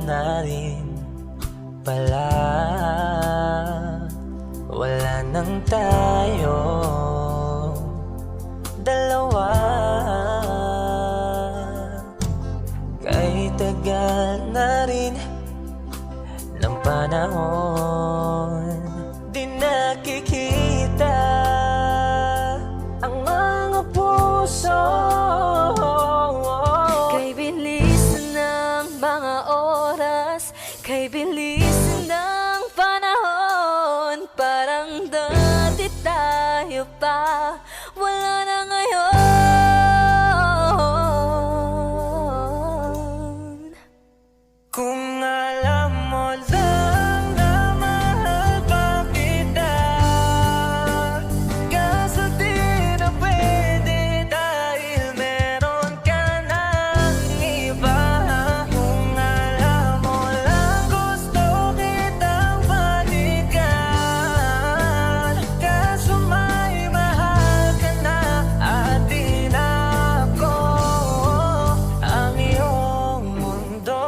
na rin pala. Wala nang tayo dalawa. Kahit tagal na rin ng panahon, di nakikita ang mga puso. Kay bilis ng mga oras, kay bilis ng panahon, parang dati tayo pa, wala na ngayon. Kung alam mo lang na mahal pa kita, kaso di na pwede dahil meron ka ng iba. Kung alam mo lang gusto kitang balikan, kaso may mahal ka na at di na ako ang iyong mundo.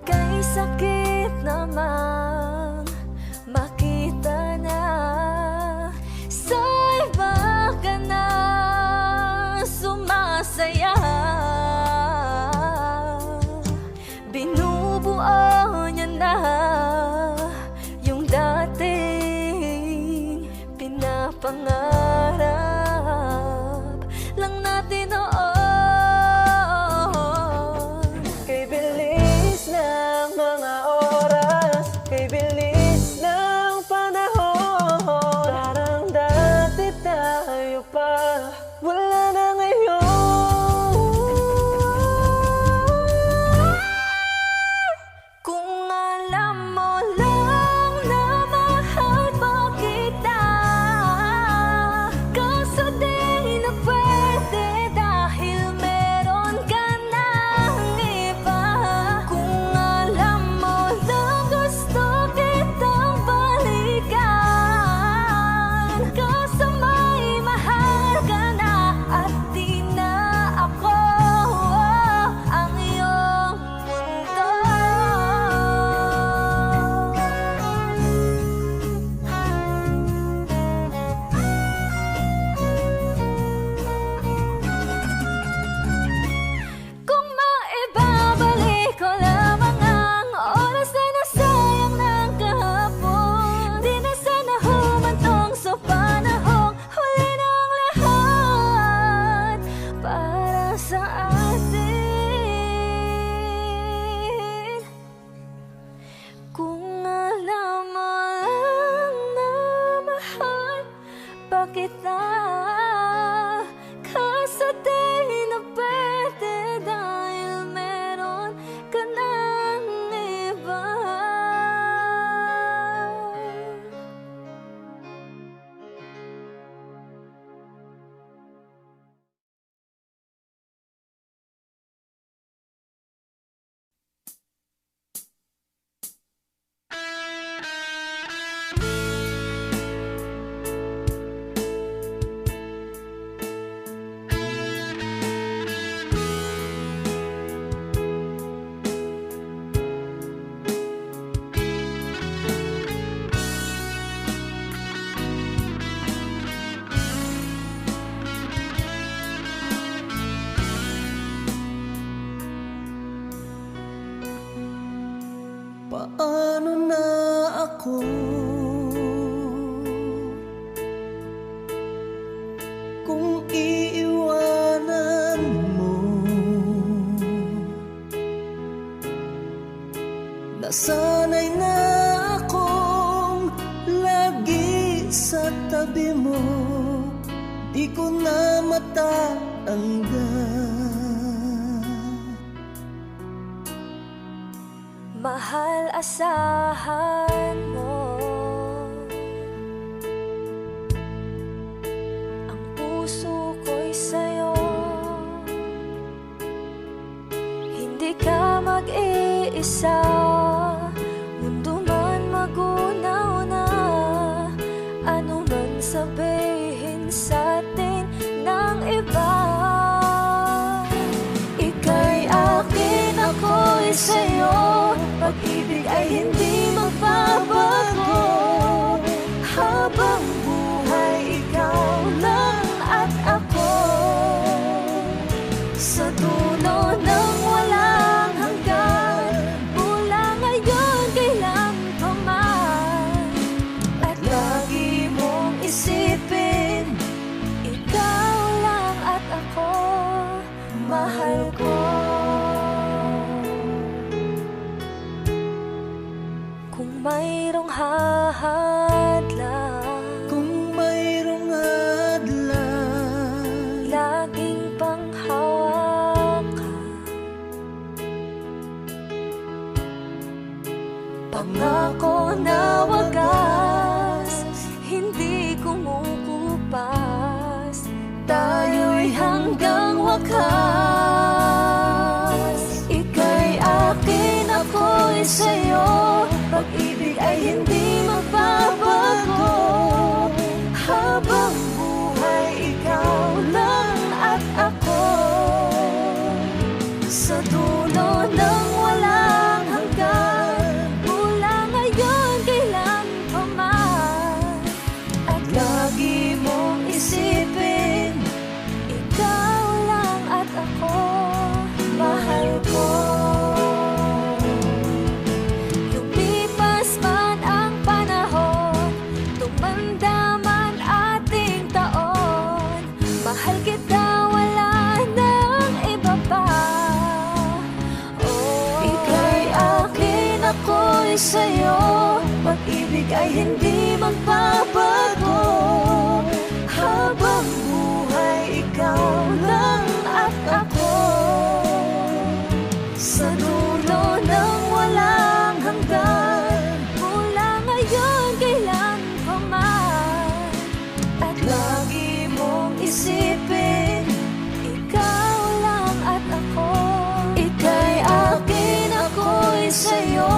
Kay sakit naman makita na sa iba ka na sumasaya. Binubuo niya na yung dating pinapangarap lang natin noon. Kay bilis ng mga oras, kay bilis ng panahon, parang dati tayo pa, wala na ngayon. Kung alam mo lang na mahal pa kita, kaso di na pwede dahil meron ka ng iba. Kung alam mo lang gusto kitang balikan, kaso may mahal ka na at di na ako ang iyong mundo. Kung maibabalik ko lamang ang oras na nasayang ng kahapon, di na sana humantong sa panahong huli ng lahat para sa atin. Kung alam mo lang na mahal pa kita, kaso di na pwede dahil meron ka ng iba. Paano na ako kung iiwanan mo? Nasanay na akong lagi sa tabi mo, di ko na matatanggal. Mahal, asahan mo ang puso ko'y sa'yo. Hindi ka mag-iisa, mundo man wakas. Ika'y akin, ako'y sa'yo. Pag-ibig ay hindi magbabago. Habang buhay, ikaw lang at ako. Sa dulo ng walang hanggan, mula ngayon kailan pa man. At lagi mong isipin, ikaw lang at ako, mahal ko. Lumipas man ang panahon, tumanda man ating taon, mahal kita, wala nang iba pa. Ika'y akin, ako'y sa'yo. Pag-ibig ay hindi magbabago. Habang buhay, ikaw lang at ako. Sa dulo ng walang hanggan, mula ngayon kailan pa man. At lagi mong isipin, ikaw lang at ako. Ika'y akin, ako'y sa'yo.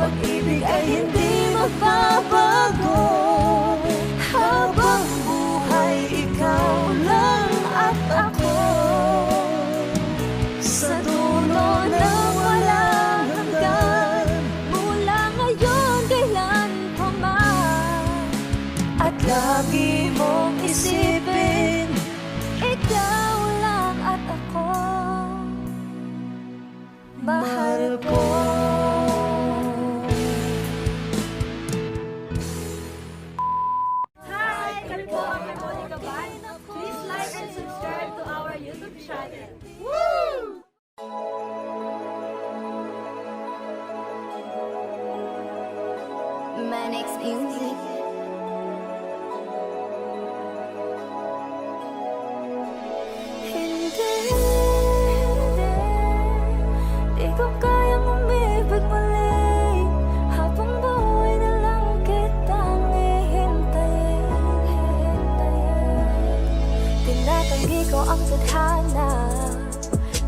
Pag-ibig ay hindi magbabago. Habang buhay, ikaw lang at ako. Sa dulo ng walang hanggan, mula ngayon kailan pa man. At lagi mong isipin, ikaw lang at ako, mahal ko. Hi! Kami po ang Monica Band. Please like and subscribe to our YouTube channel. Woo! Manix Music. Hindi, di ko kayang umibig muli. Habang buhay na lang kitang ihintayin. Tinatanggi ko ang tadhana,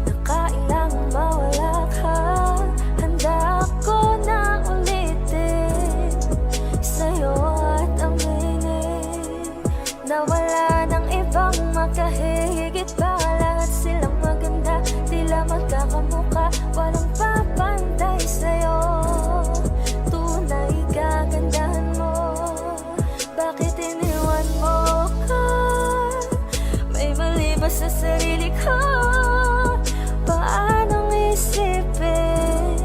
nakailangang mawala ka. Handa ako na ulitin sa'yo at aminin na wala ng ibang makahigit pa. Lahat silang maganda, tila magkakamuka, walang papantay sa'yo. Tunay kagandahan mo, bakit iniwan mo ka? May mali ba sa sarili ko? Paanong isipin,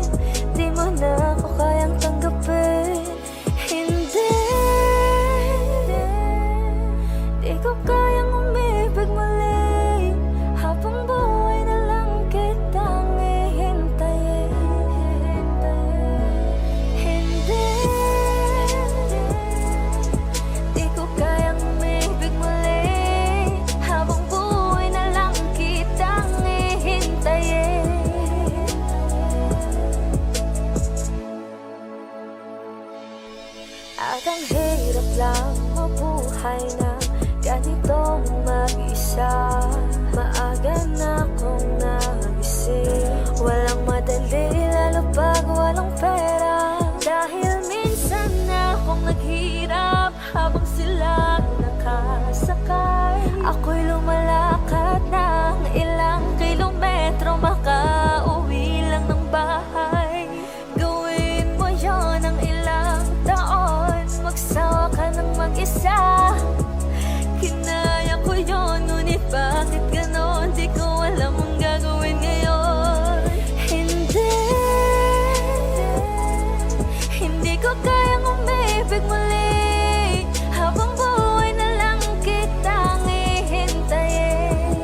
di mo na ako kayang tanggapin. Hindi, di ko kayang umibig muli. Habang buhay na lang kitang ihintayin. Hindi, di ko kayang umibig muli. Habang buhay na lang kitang ihintayin. At ang hirap lang mabuhay na ganitong mag-isa. Maaga na akong nagising, walang madali lalo pag walang pera. Dahil minsan na akong naghirap habang sila nakasakay. Ako'y lumalakad ng ilang kilometro, makauwi lang ng bahay. Gawin mo yon ng ilang taon, magsawa ka ng mag-isa. Kinaya ko yun, ngunit bakit ganon? Di ko alam ang gagawin ngayon. Hindi, hindi ko kayang umibig muli. Habang buhay na lang kitang ihintayin.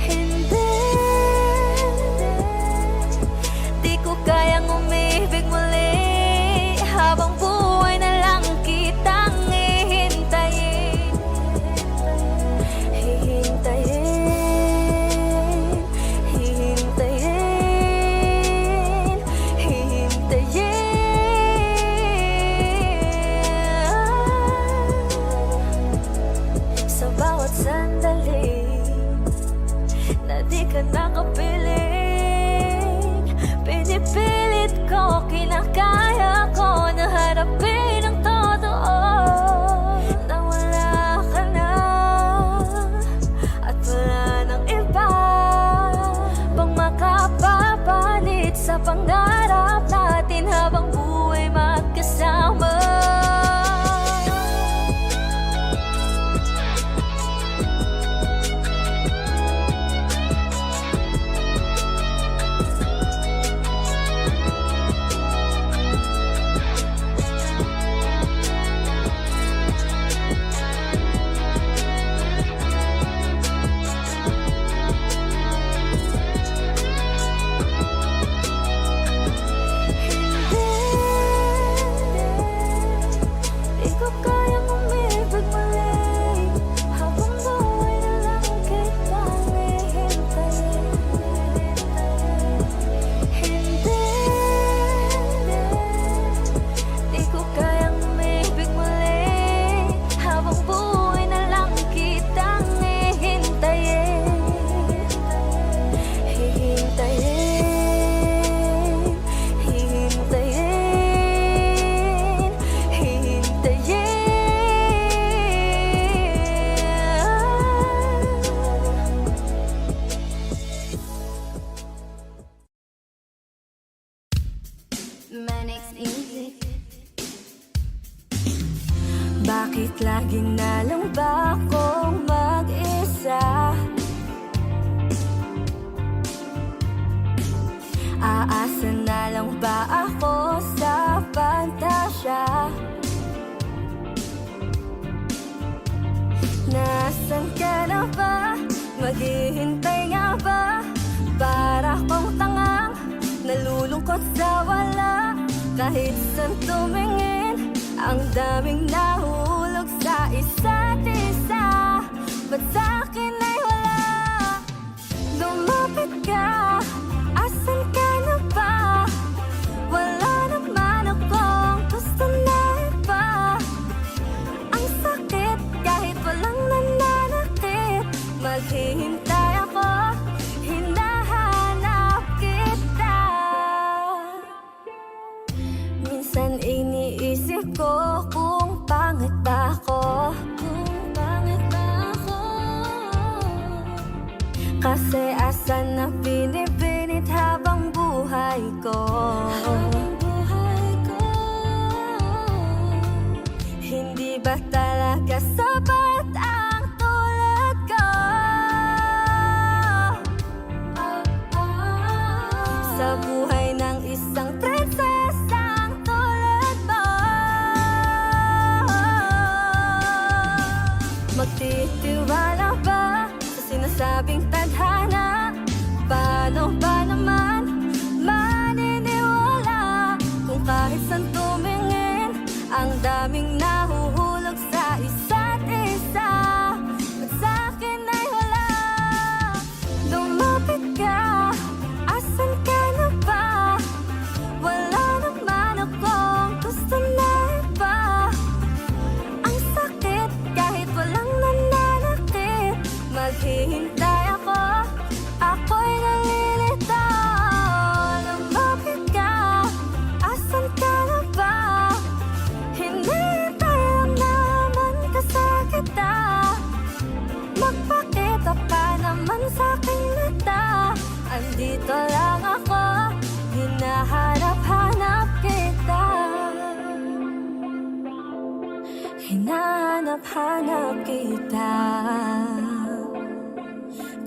Hindi, di ko kayang umibig muli. Habang buhay na lang kitang ihintayin. Bakit lagi na lang ba akong mag-isa? Aasa na lang ba ako sa pantasya? Nasaan ka na ba? Maghihintay nga ba? Para kong tangang nalulungkot sa wala. Kahit saan tumingin, ang daming nahulog sa isa't isa. Ba't sa'kin ay wala? Lumapit ka, asan ka na ba? Wala naman akong gusto na iba. Ang sakit kahit walang nananakit. Maghihintay ako, hinahanap kita. Minsan iniisip ko kung pangit ba ako. Kasi asan na binibinit habang buhay ko. Hindi ba talaga sapat ang tulad ko? Sa buhay ng isang prinsesang tulad mo. Magtitiwala ba sa sinasabing tadhana? Paano ba naman maniniwala kung kahit saan tumingin, ang daming nahuhulog sa isa't isa? At sa'kin ay wala. Lumapit ka, asan ka na ba? Wala naman akong gusto na iba. Ang sakit kahit walang nananakit. Maghihintay ako, ako'y nalilito. Lumapit ka, asan ka na ba? Hinihintay lang naman kasakita. Magpakita ka naman sa'king mata. Andito lang ako, hinahanap-hanap kita. Hinahanap-hanap kita.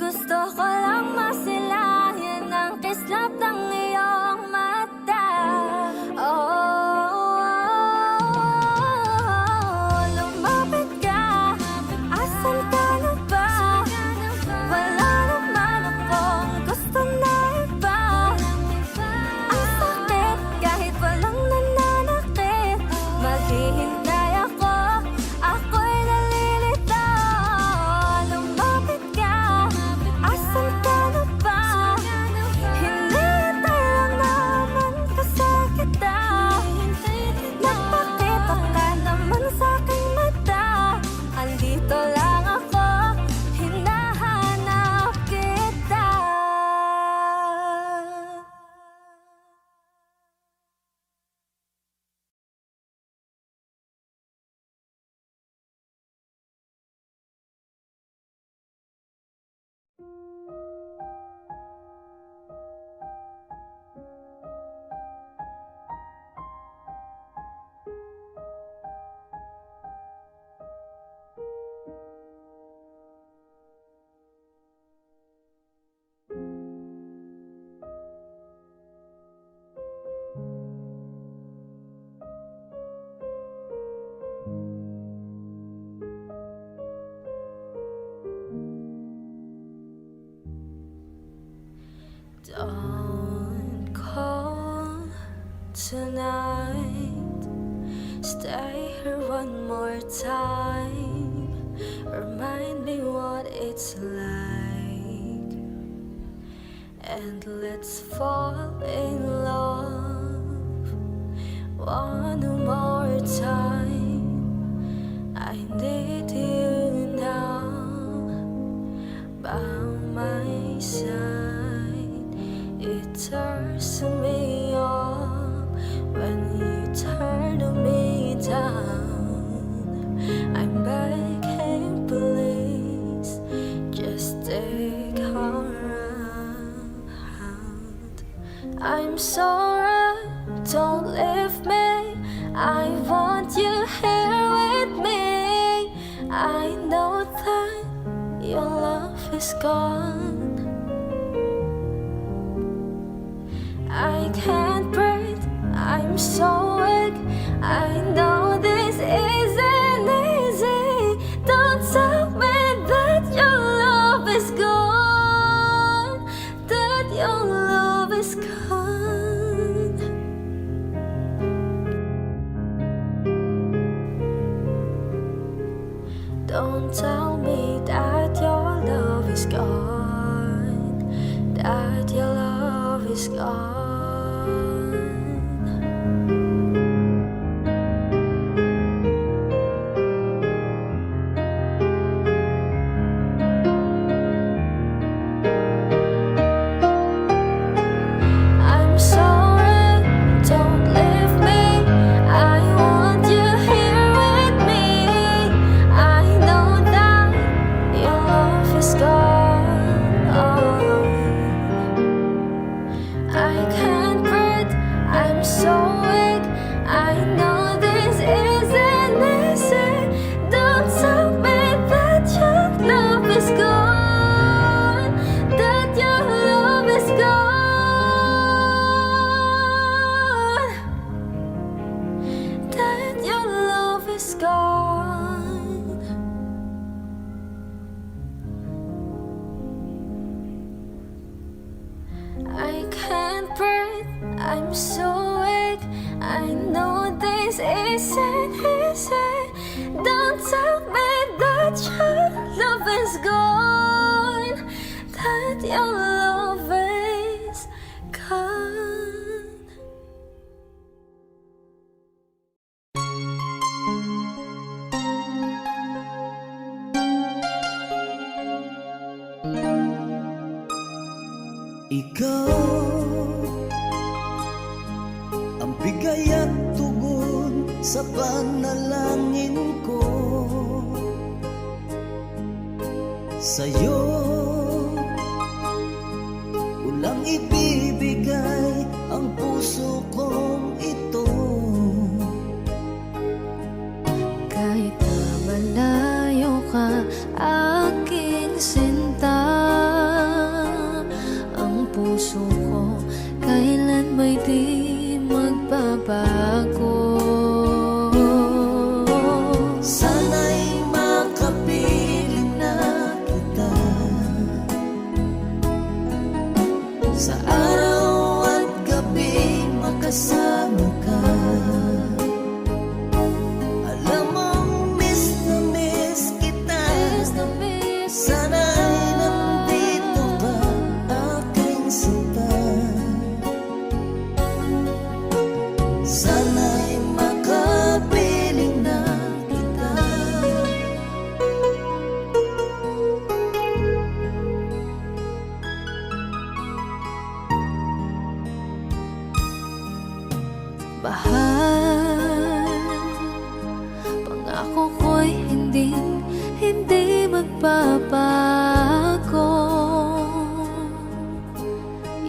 Gusto ko lang masilayan ang kislap ng iyong mata. Lumapit ka, asan ka na ba? Wala naman akong gusto na iba. Ang sakit kahit walang nananakit. Maghihintay ako, ako'y nalilito. Lumapit ka, asan ka na ba? Hinihintay lang naman kasakita. Nagpakita ka naman sa'king mata. Andito lang ako, hinahanap kita. Don't call tonight. Stay here one more time. Remind me what it's like. And let's fall in love one more time. I need you now by my side. It turns me on when you turn me down. I'm begging, please, just take a round. I'm sorry, don't leave me. I want you here with me. is gone. I can't breathe, I'm so weak. I know this isn't easy. Don't tell me that your love is gone, that your love is gone. Don't tell me that your love is gone, that your love is gone. I'm sorry, don't leave me. I want you here with me. I know that your love is gone. I can't breathe, I'm so weak. I know this isn't easy. Don't tell me that your love is gone, that your love is gone, that your love is gone. I can't breathe, I'm so weak. I know this isn't easy. Don't tell me that your love is gone, that your love is gone. Ikaw ang bigay at tugon sa panalangin ko. Sa'yo ulang ibibigay ang puso kong ito. Kahit na malayo ka, aking sinta, ang puso ko kailan may di magbabago. Sana'y makapiling na kita sa araw at gabi, makasama ka. Alam mong miss na miss kita. Sana'y nandito ka, aking sinta. Sana'y makapiling na kita. Mahal, pangako ko'y hindi magbabago.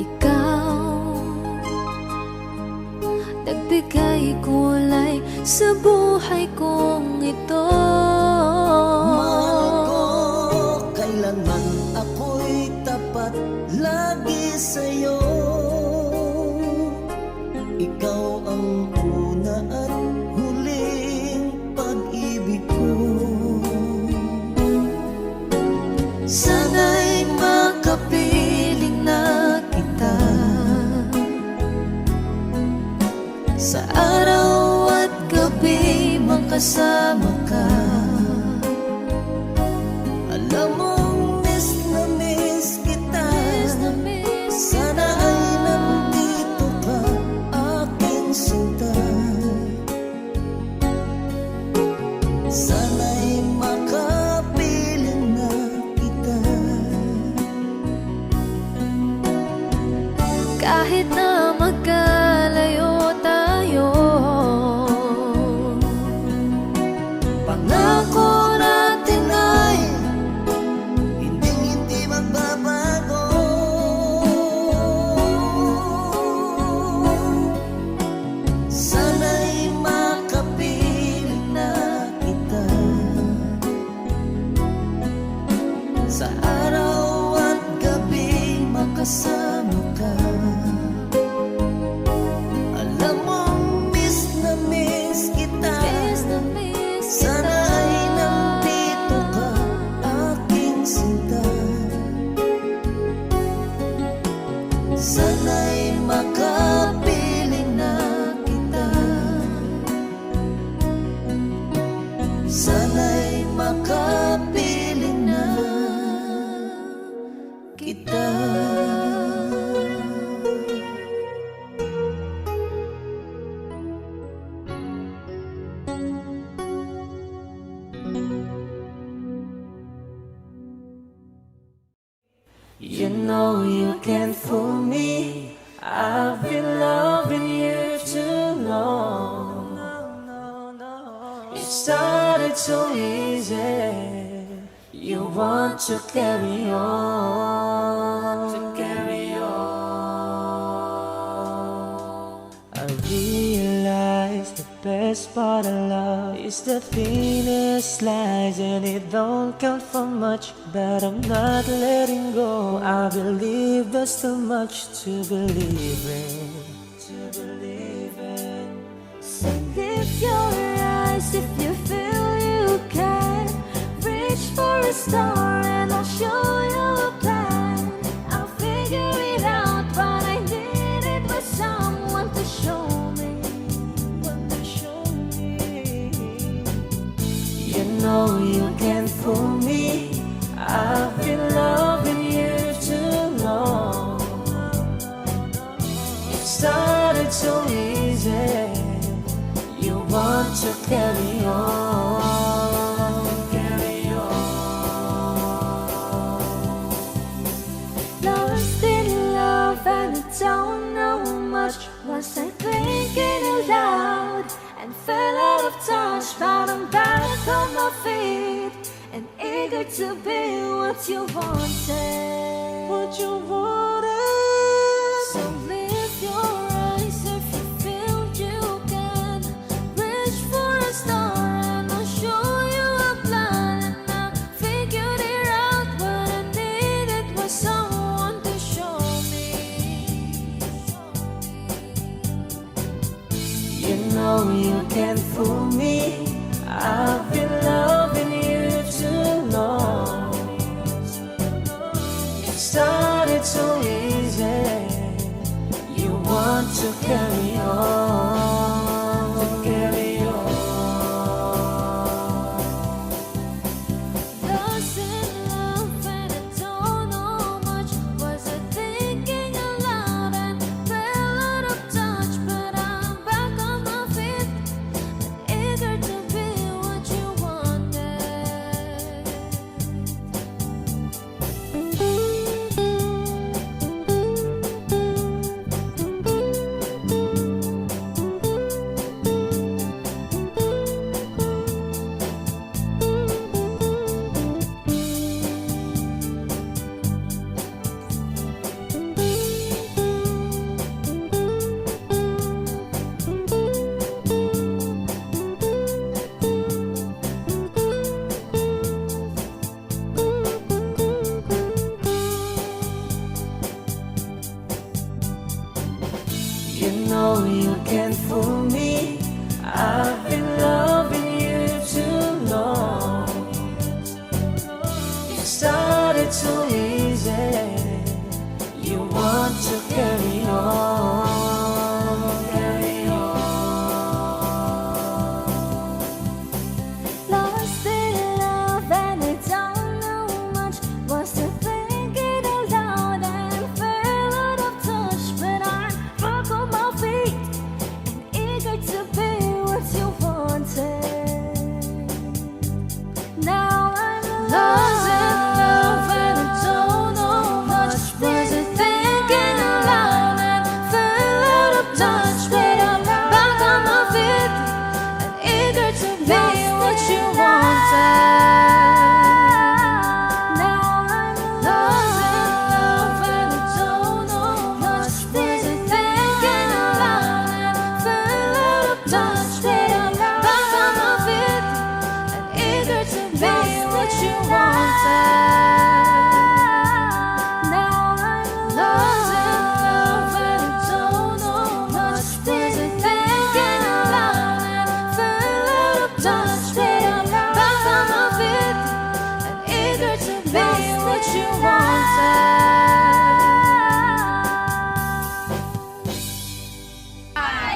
Ikaw, nagbigay kulay sa buhay kong ito. Mahal ko, kailanman ako'y tapat lagi sa'yo. Ikaw ang una at huling pag-ibig ko. Sana'y makapiling na kita sa araw at gabi, makasama ka. Alam mong miss na miss kita. Sana ay nandito ka, aking sinta. Sana'y makapiling na kita. Kahit na magkalayo tayo, Pangako natin ay hindi magbabago. Sana'y makapiling na kita. sana'y makapiling na kita. You know you can't fool me. I've been loving you too long. It started so easy. You want to carry on, I realize the best part of love is the thinnest slice, and it don't count for much, but I'm not letting go. I believe there's too much to believe in. So lift your eyes if you feel you can. Reach for a star and I'll show you a plan. I'll figure it out, but I needed was someone to show me. You know you can't fool me. I've been loving you too long. It started so easy. You want to carry on, Lost in love and I don't know much. Was I thinking aloud and fell out of touch? But I'm back on my feet and eager to be what you wanted. So lift your eyes if you feel you can. Reach for a star and I'll show you a plan. And I figured it out, what I needed was someone to show me. You know you can't fool me. I've been loving you too long. It started so easy. You want to carry on, Lost in love and I don't know much. Was I thinking aloud and fell out of touch? But I'm back on my feet and eager to be what you You know you can't fool me. I've been loving you too long. It started so easy. You want to carry on, Lost in love and I don't know much. Was I thinking aloud and fell out of touch? But I'm back on my feet and eager to be what you wanted. Now I'm lost in love and I don't know much. Was I thinking aloud and fell out of touch? But I'm back on my feet and eager to be what you wanted. Now I'm lost in love and I don't know much. Was I thinking aloud and fell out of touch? But I'm back on my feet and eager to be what you wanted. Now I'm lost in love and I don't know much. Was I thinking aloud and fell out of touch? But I'm back on my feet and eager to be what you wanted.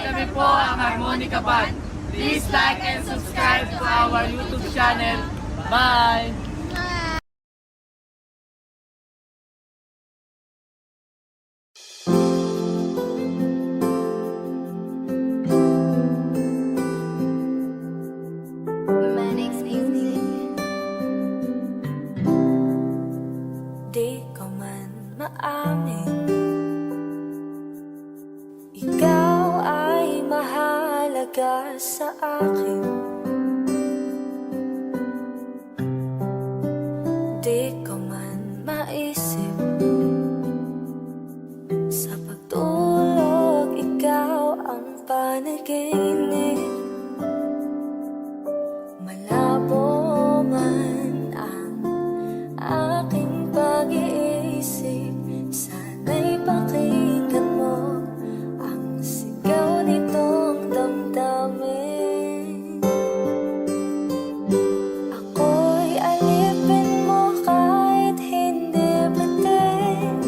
Kami po ang Harmonica Band. Please like and subscribe to our our YouTube channel. Bye! Di ko man maamin, ikaw ay mahalaga sa akin. Di ko man maisip, sa pagtulog ikaw ang panaginip. Malabo man ang aking pag-iisip, sana'y pakinggan mo ang sigaw nitong damdamin. Ako'y alipin mo kahit hindi bitin.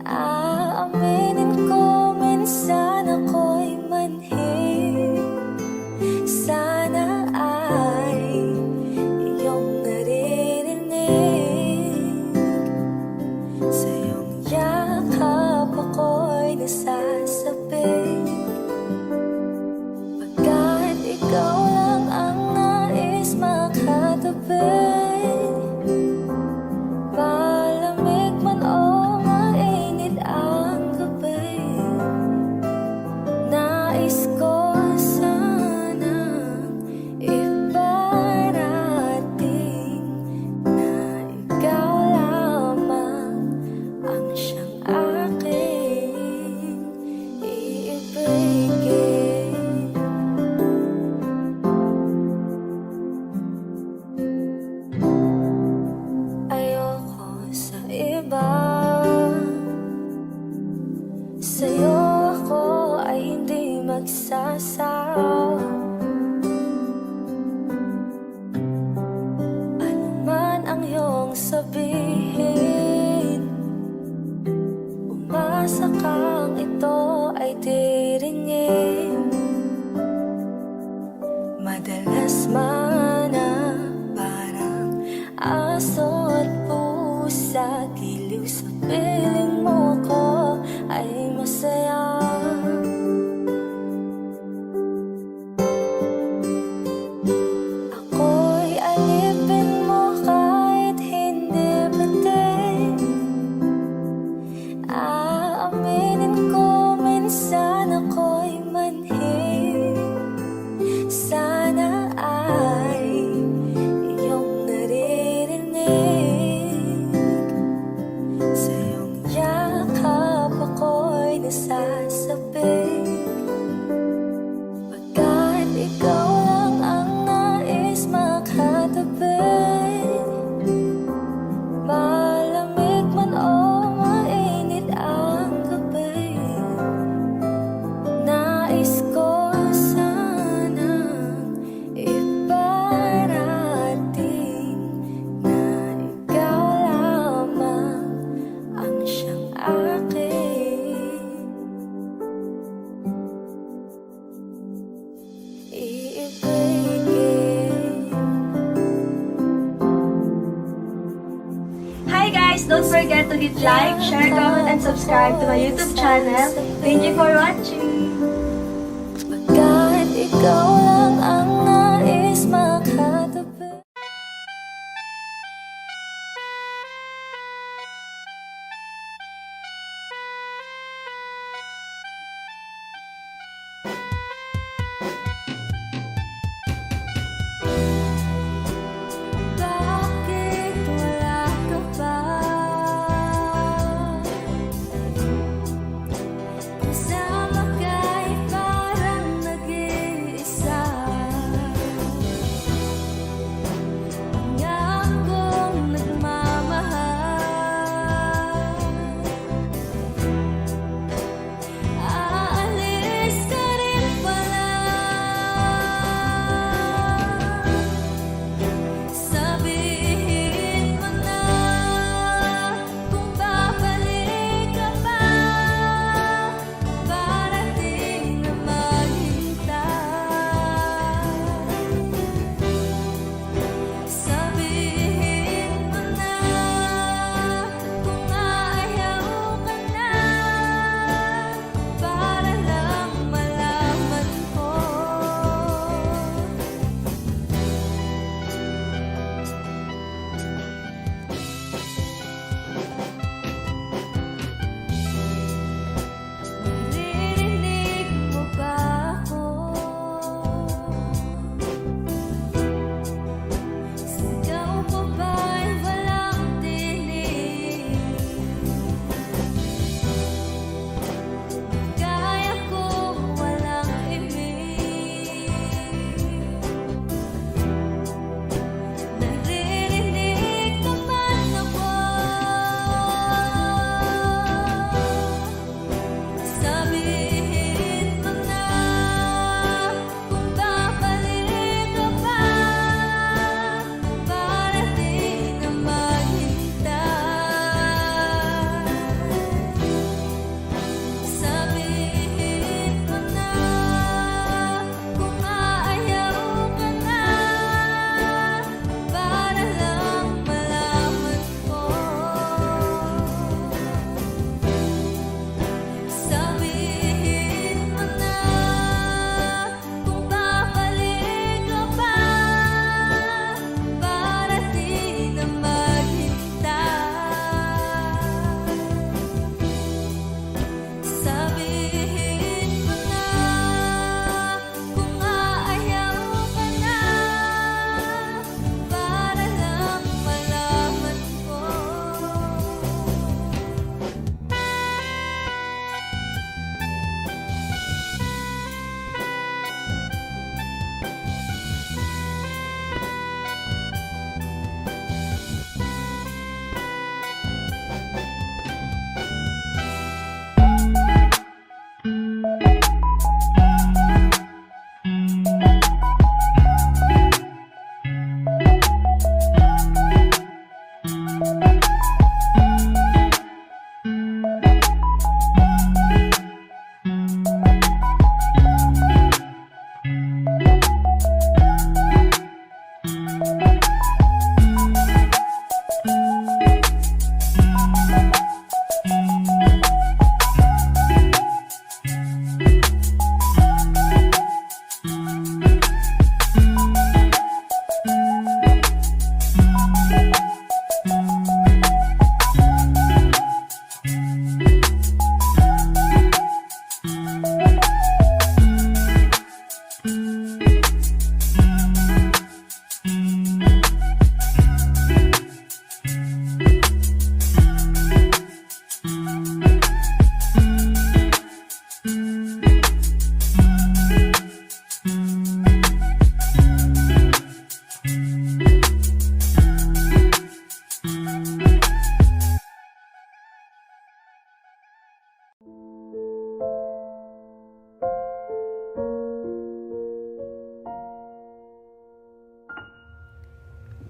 Aaminin ko minsan ako'y manhid. Sana ay iyong naririnig. Sa iyong yakap ako'y nasasabik. Pagkat ikaw lang ang nais makatabi. Malamig man o mainit ang gabi, nais ko sanang iparating na ikaw lamang ang siyang aking iibigin. Ayoko sa iba, sa'yo ako ay hindi magsasawa. Ano man ang iyong sabihin, umasa kang ito ay diringin. Madalas mana parang aso at pusa, giliw sa piling mo ko ay masaya. Ako'y alipin mo kahit hindi bitin. Aaminin ko minsan ako'y manhid. Sana ay iyong naririnig. Sa iyong yakap ako'y nasasabik. Pagkat ikaw lang ang nais makatabi. Malamig man o mainit ang gabi, nais ko sanang iparating na ikaw lamang ang siyang aking iibigin. Hi guys! Don't forget to hit like, share, comment, and subscribe to my YouTube channel. Thank you for watching! Pagkat ikaw lang ang nais makatabi. Bakit wala ka ba? Kasama ka'y parang nag-iisa.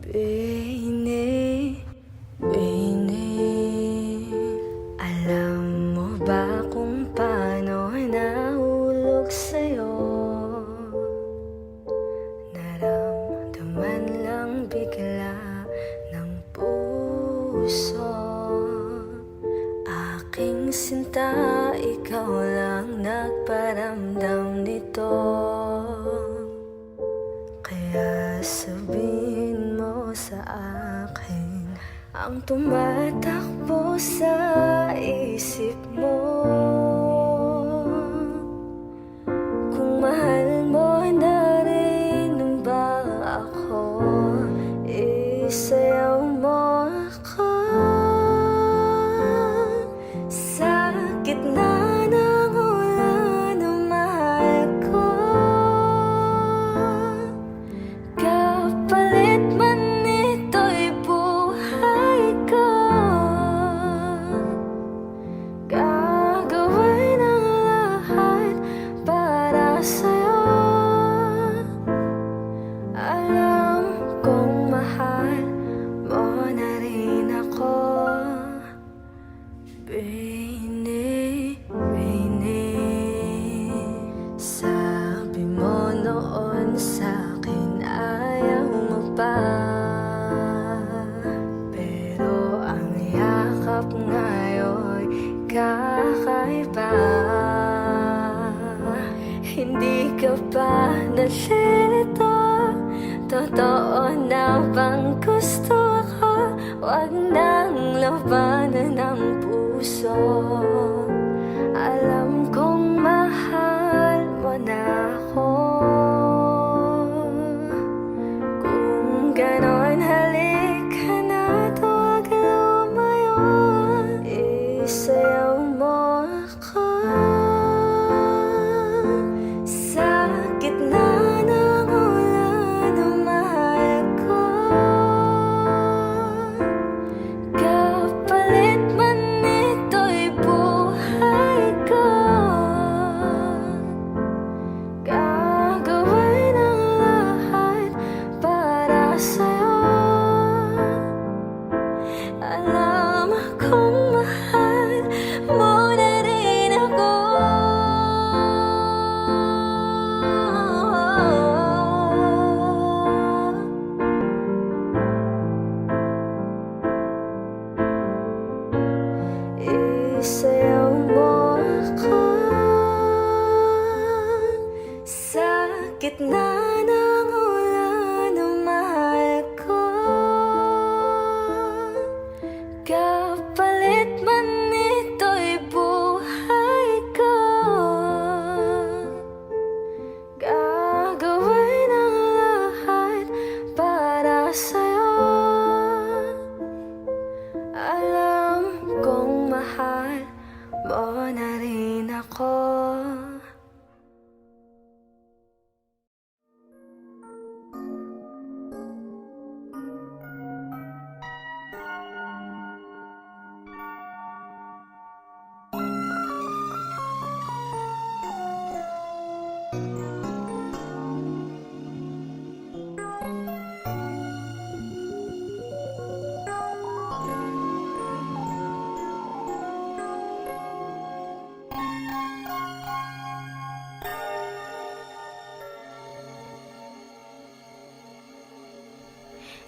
Bini, Bini, alam mo ba kung paano nahulog sa'yo? Naramdaman lang bigla ng puso. Aking sinta, ikaw lang nagparamdam nito. Kaya sabihin mo sa akin ang tumatakbo sa isip mo. Kung mahal mo na rin ba ako, isayaw mo ako. Sa gitna ng ulan ng mahal ko, kapalit man nito'y buhay ko. Gagawin ang lahat para sa'yo. Alam kong mahal mo na rin ako. Bini, Bini, sabi mo noon sa'kin ayaw mo pa. Pero ang yakap ngayon kakaiba. Hindi ka ba nalilito? Totoo na bang gusto ako? Wag nang labanan ng puso. Alam kong mahal mo na ako. Kung ganon, halika na, huwag lumayo. Isayaw mo ako. Sa gitna ng ulan ng mahal ko, kapalit man nito'y buhay ko. Gagawin ang lahat para sa'yo. Alam kong mahal mo na rin ako. Isayaw mo ako. Sa gitna ng ulan ng mahal ko, kapalit man nito'y buhay ko. Gagawin ang lahat para sa'yo. Alam kong mahal mo na rin ako.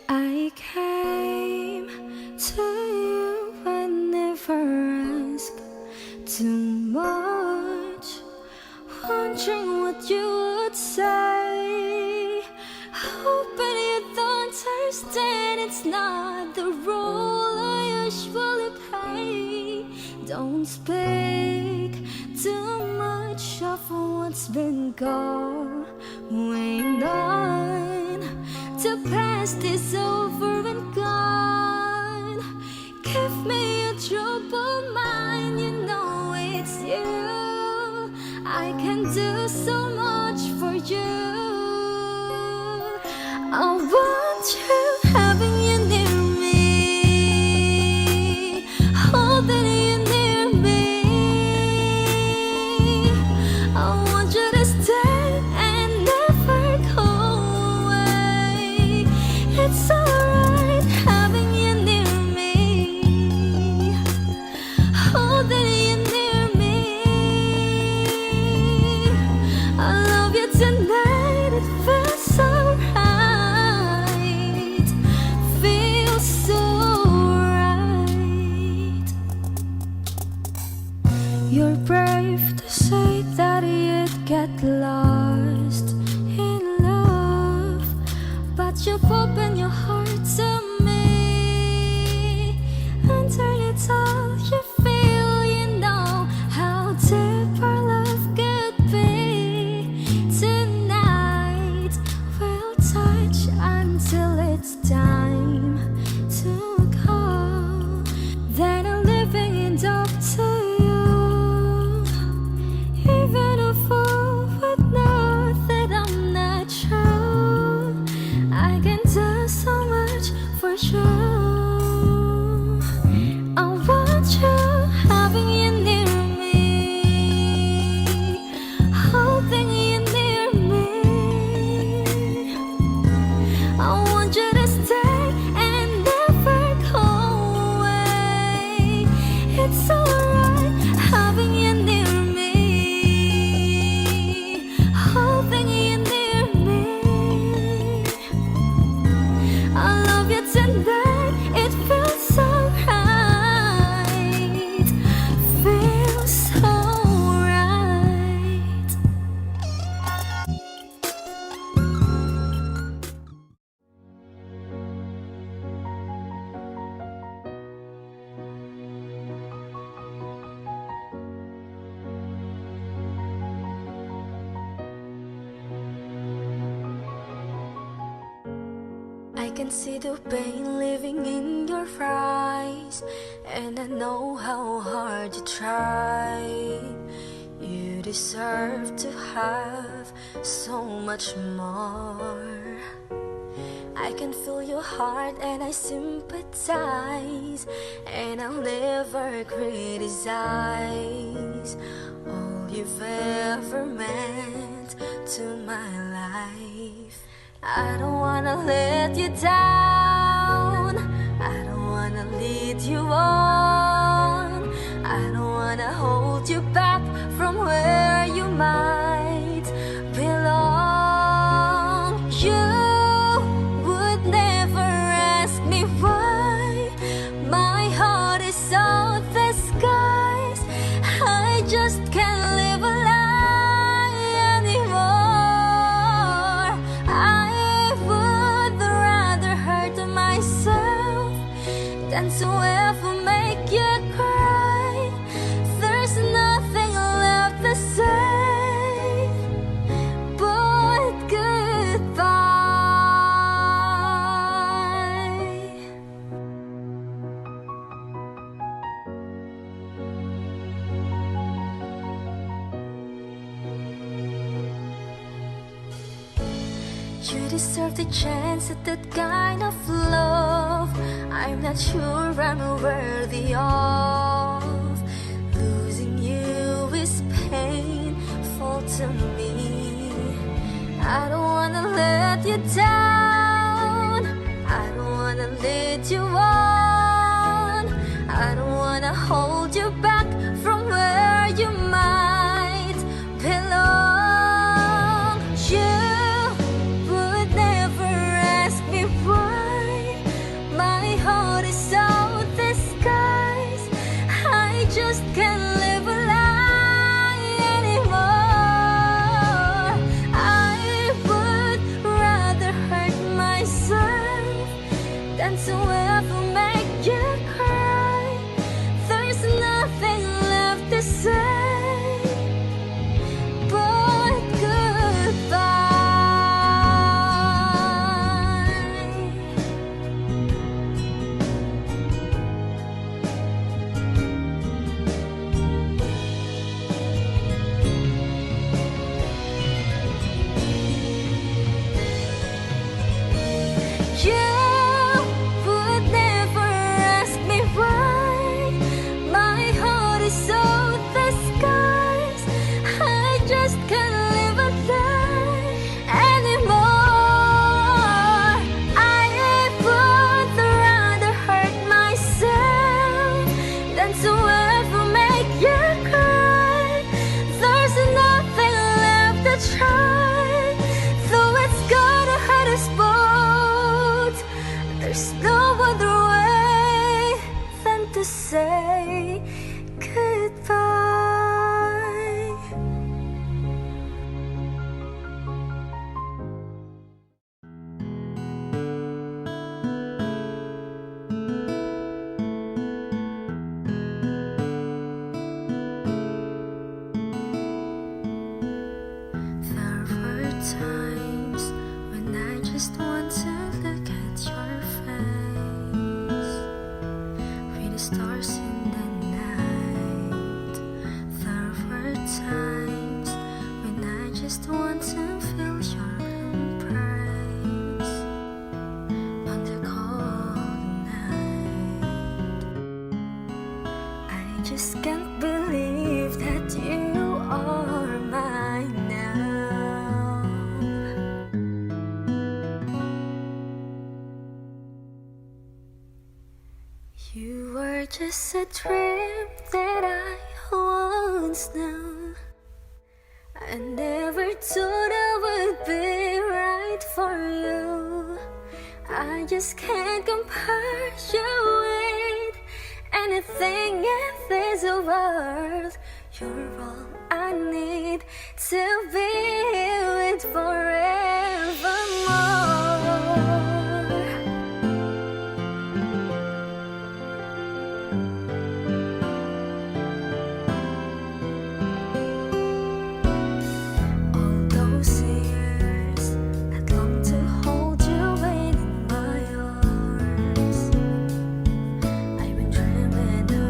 I came to you and never asked too much, wondering what you would say, hoping you don't understand it's not the role I usually play. Don't speak too much of what's been going on. The past is over and gone. Give me a troubled mind, you know it's you. I can do so much for you. I want you, having you near me, holding you near me. I want you to stay and never go away. It's alright. you've opened your heart to me and turn it all you feel. You know how deep our love could be. Tonight we'll touch until it's time to go. Then I'm living in up to you. Even a fool would know that I'm not true. I can do so much for you. I want you, having you near me, holding you near me. I want you to stay and never go away. It's alright having you near me, holding you near me. I love you tonight, it feels so right, feels so right. I can see the pain living in your eyes, and I know how hard you try. You deserve to have so much more. I can feel your heart and I sympathize, and I'll never criticize all you've ever meant to my life. I don't wanna let you down, I don't wanna lead you on, I don't wanna hold you back from where you might belong. You would never ask me why my heart is so disguised. I just can't live a lie anymore. I would rather hurt myself than to ever make you cry. There's nothing left to say but goodbye. You deserve the chance at that kind of love I'm not sure I'm worthy of. Losing you is painful to me. I don't wanna let you down, I don't wanna lead you on, I don't wanna hold you back from where you might belong. You would never ask me why my heart is so disguised. I just can't live a lie anymore. I would rather hurt myself than to ever make you cry. There's nothing left to say but goodbye. You would just can't believe that you are mine now. You were just a dream that I once knew. I never thought I would be right for you. I just can't compare you with anything in this world. You're all I need to be with forevermore. All those years I'd long to hold you in my arms. I've been dreaming of you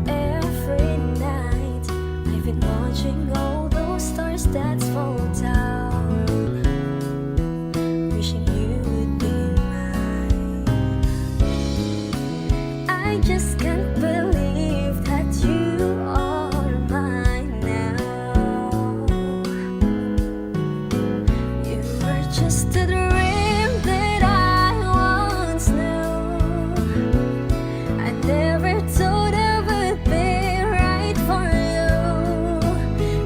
every night. I've been watching all those stars that fall down, wishing you would be mine. I just can't believe that you are mine now. You were just a dream that I once knew. I never thought I would be right for you.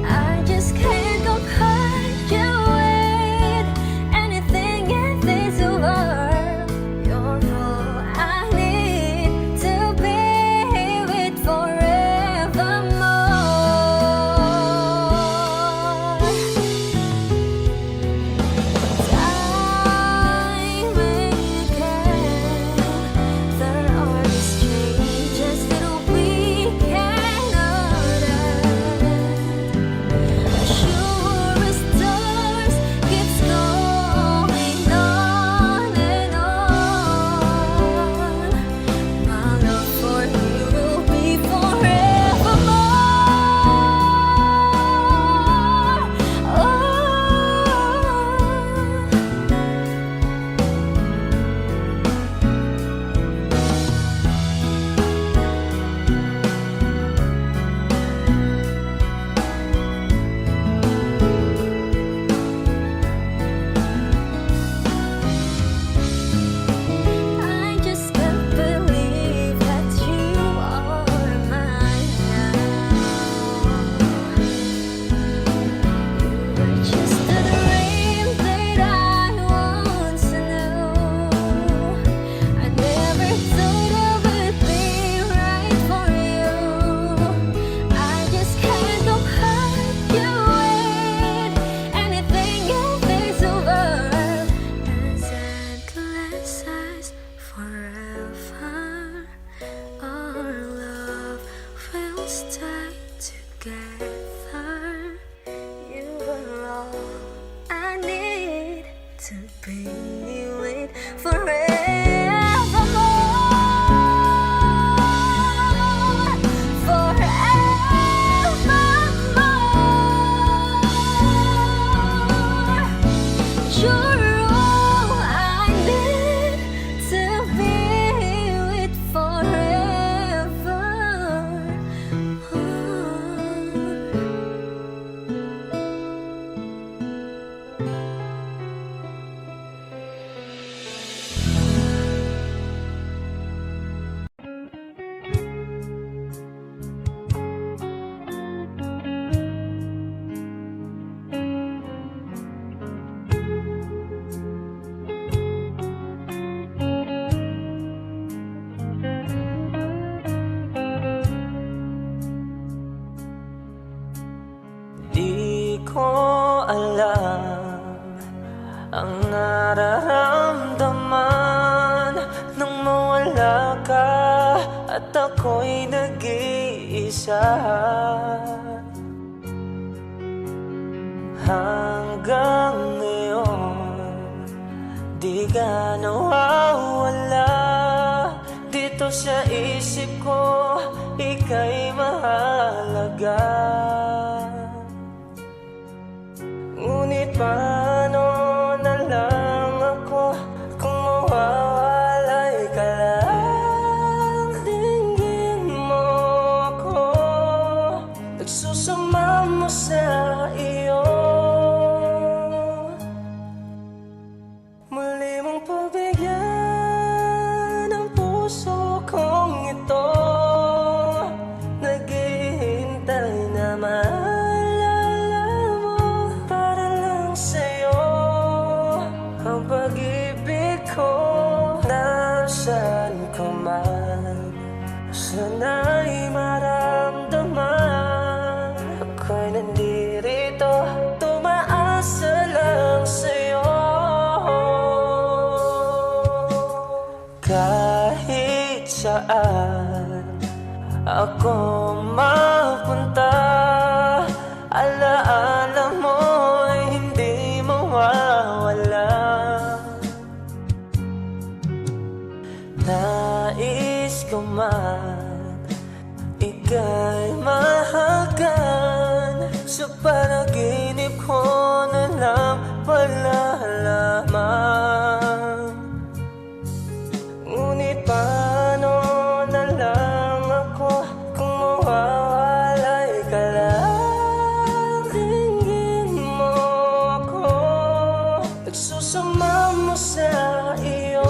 I just can't compare you with anything in this world. You're all I need to be with forevermore. Time and again, there are these changes that we cannot end. Sure as stars keeps going on and on, my love for you will be forevermore. I just can't believe that you are mine now. You were just a dream that I once knew. I never thought I would be right for you. I just can't compare you with anything in this world. As endless as forever, our love will stay together. You are all I need to be with forevermore. Forevermore. You're all I need to be with forever. Di ko alam ang nararamdaman nang mawala ka at ako'y nag-iisa. Hanggang ngayon, di ka nawawala dito sa isip ko, ika'y mahalaga. Ngunit paano na lang ako kung mawawalay ka lang? Dinggin Sana'y maramdaman ako'y nandirito, tumaasa lang sa'yo. Kahit saan ako mapunta, alaala mo'y hindi mawawala. Nais ko man ika'y mahagan, sa panaginip ko na lang palalaman. Ngunit paano na lang ako kung mawawalay ka lang? Tingin mo ako, nagsusama mo sa iyo.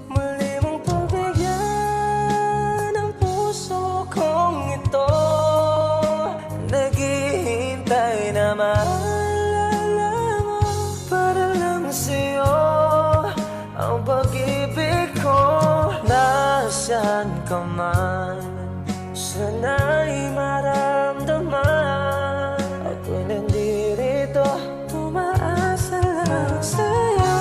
Muli mong pagbigyan ang puso kong ito, naghihintay na maalala mo para lang sa'yo. Ang pag-ibig ko, nasaan ka man, sana'y maramdaman ako'y nandirito, tumaasa lang sa'yo.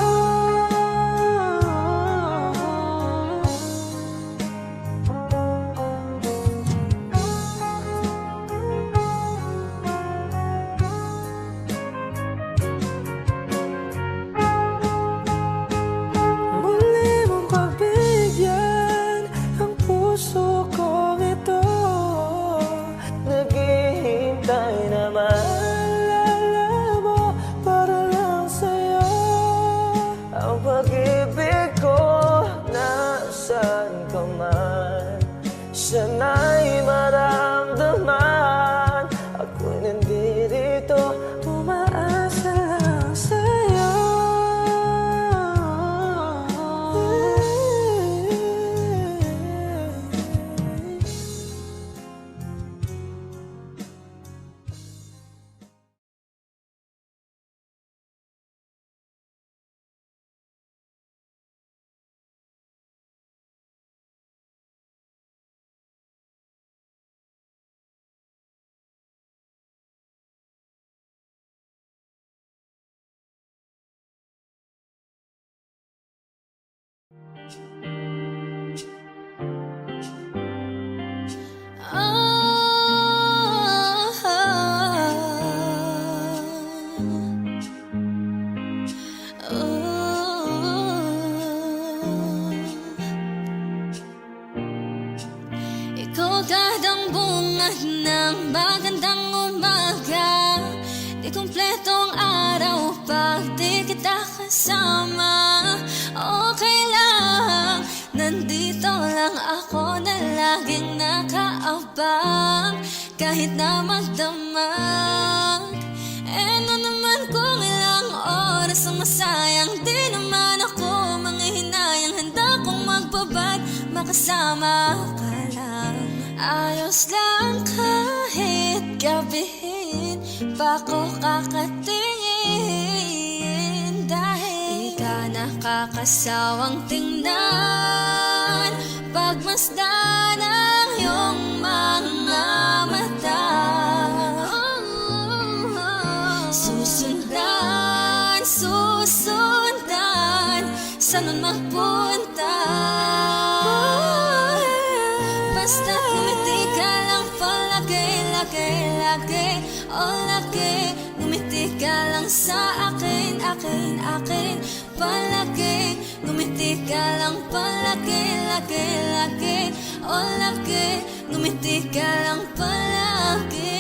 Muli mong pagbigyan ang puso kong ito, naghihintay na maalala mo para lang sa'yo. Ang pag-ibig ko, nasaan ka man, sana'y maramdaman ako'y nandirito, tumaasa lang sa'yo. Ikaw kadang bungad ng magandang umaga, di kumpletong araw pag di kita kasama. Okay lang, nandito lang ako na laging nakaabang, kahit na magdamag. Ano naman kung ilang oras ang masayang, di naman ako manghihinayang, handa kong magpabad, makasama ka lang. Ayos lang kahit gabihin pa ko kakatingin, dahil ika nakakasawang tingnan, pagmasdan ang iyong mga mata. Susundan, susundan, saan man magpunta, basta ngumiti ka lang palagi, lagi, lagi, oh lagi. Ngumiti ka lang sa akin, akin, akin, palagi. Ngumiti ka lang palagi, lagi, lagi, oh lagi. Ngumiti ka lang palagi.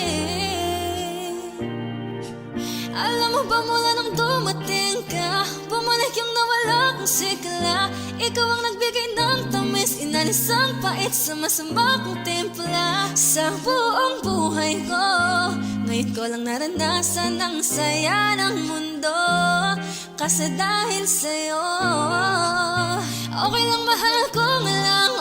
Alam mo ba mula nang dumating ka, bumalik yung nawala kong sigla. Ikaw ang nagbigay ng tamis, inalis ang pait sa masama kong timpla. Sa buong buhay ko, ngayon ko lang naranasan ang saya ng mundo, kasi dahil sa'yo. Okay lang mahal kung ilang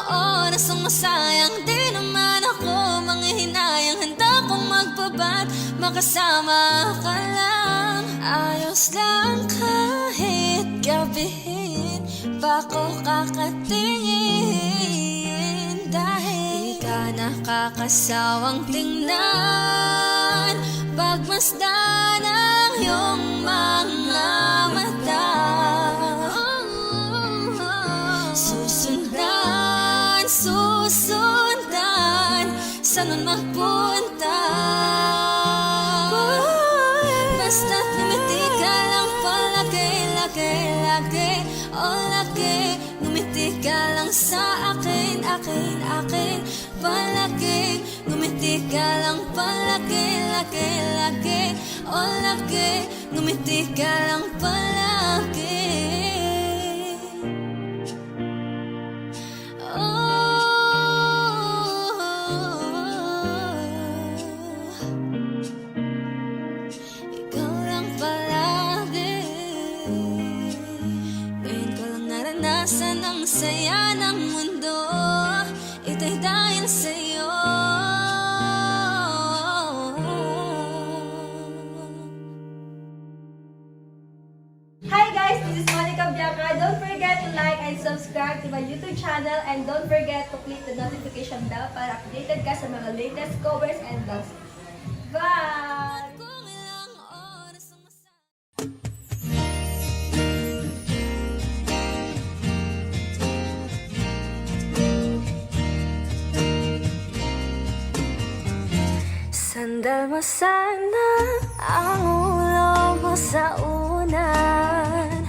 oras ang masayang, di naman ako manghihinayang, handa kong magpabad, makasama ka lang. Ayos lang kahit gabihin pa ko kakatingin, nakakasawang tingnan. Pagmasdan ang iyong mga mata, susundan, susundan, saan man magpunta. Basta't ngumiti ka lang, palagi, lagi, lagi, oh lagi. Ngumiti ka lang sa akin, akin, akin, palagi. Ngumiti ka lang, palagi, lagi, lagi, oh lagi. Ngumiti ka lang palagi. Ikaw lang palagi. Ngayon ko lang naranasan ang saya ng mundo. Ito'y dahil sa'yo. Hi guys, this is Monica Bianca. Don't forget to like and subscribe to my YouTube channel and don't forget to click the notification bell para updated ka sa mga latest covers and vlogs. Bye! Kung ilang oras ang masa- Sandal mo sana ang ulo mo sa unan.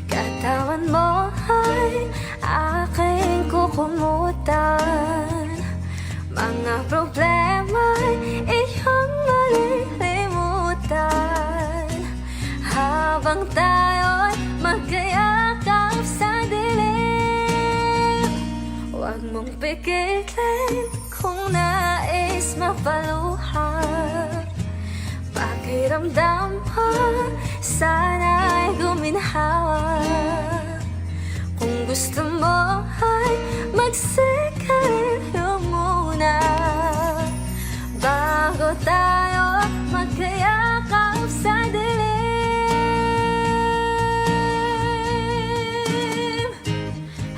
Katawan mo ay aking kukumutan. Mga problema'y iyong malilimutan. Habang tayo'y magkayakap sa dilim, huwag mong pigilan kung nais mapaluha. Pakiramdam mo, sana'y guminhawa. Kung gusto mo ay magsigarilyo muna bago tayo magkayakap sa dilim.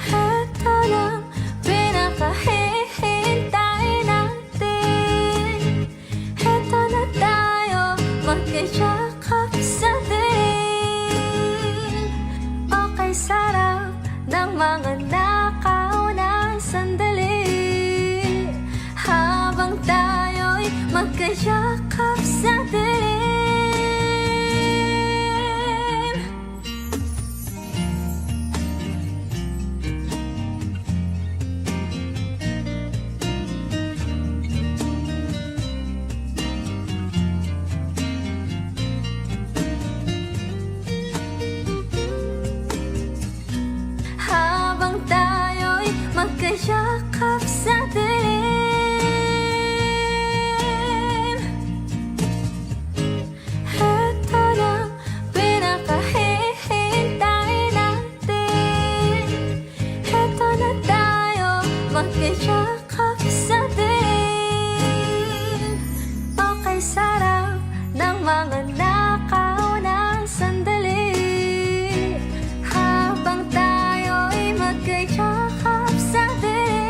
Heto lang pinakahihintay natin. Heto na tayo magkayakap sa dilim. Okay, sarap ng mga nakaunang sandali. Habang tayo'y magkayakap sa dilim. Habang tayo'y magkayakap sa dilim. Heto lang pinakahihintay natin. Heto na tayo magkayakap sa dilim. Okay, sarap ng mga nakaunang sandali. Habang tayo'y magkayakap sa dilim.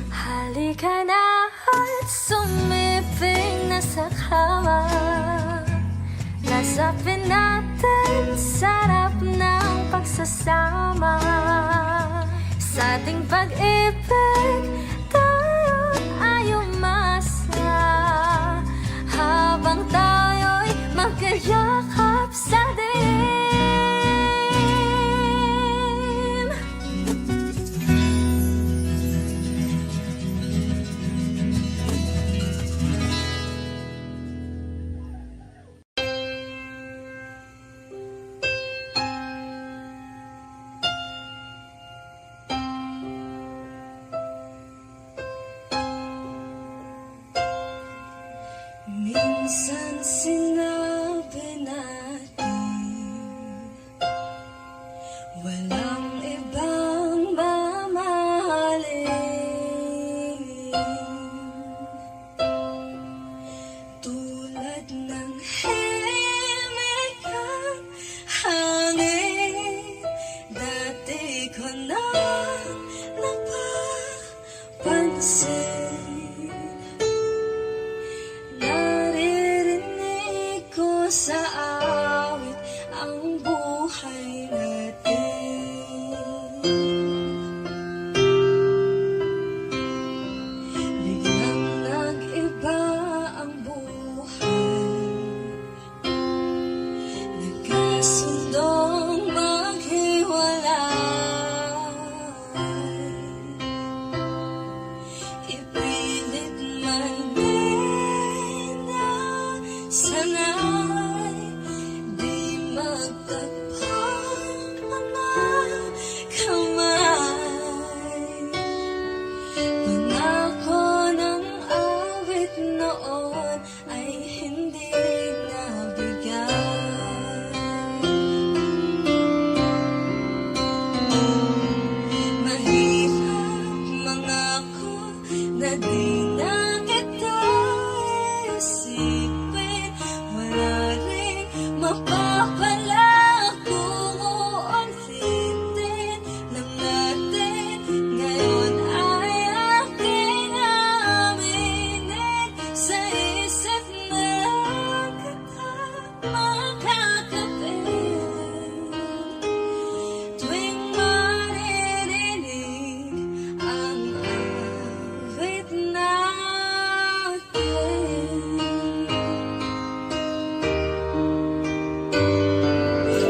Halika na at sumiping na sa kama. Nasapin natin sarap ng pagsasama. Sa ating pag-ibig tayo ay umasa. Habang tayo'y magkayakap sa dilim. Minsan sinabi natin walang ibang mamahalin tulad ng himig at hangin. Dati ko na Sana'y di magtagpang mga kamay. Pangako ng awit noon ay hindi nabigay. Mahirap mangako na di na kita isipin. Wala rin mapapala kung uulitin lang natin. Ngayon ay aking aminin sa isip na kita makakapiling. Tuwing maririnig ang awit natin.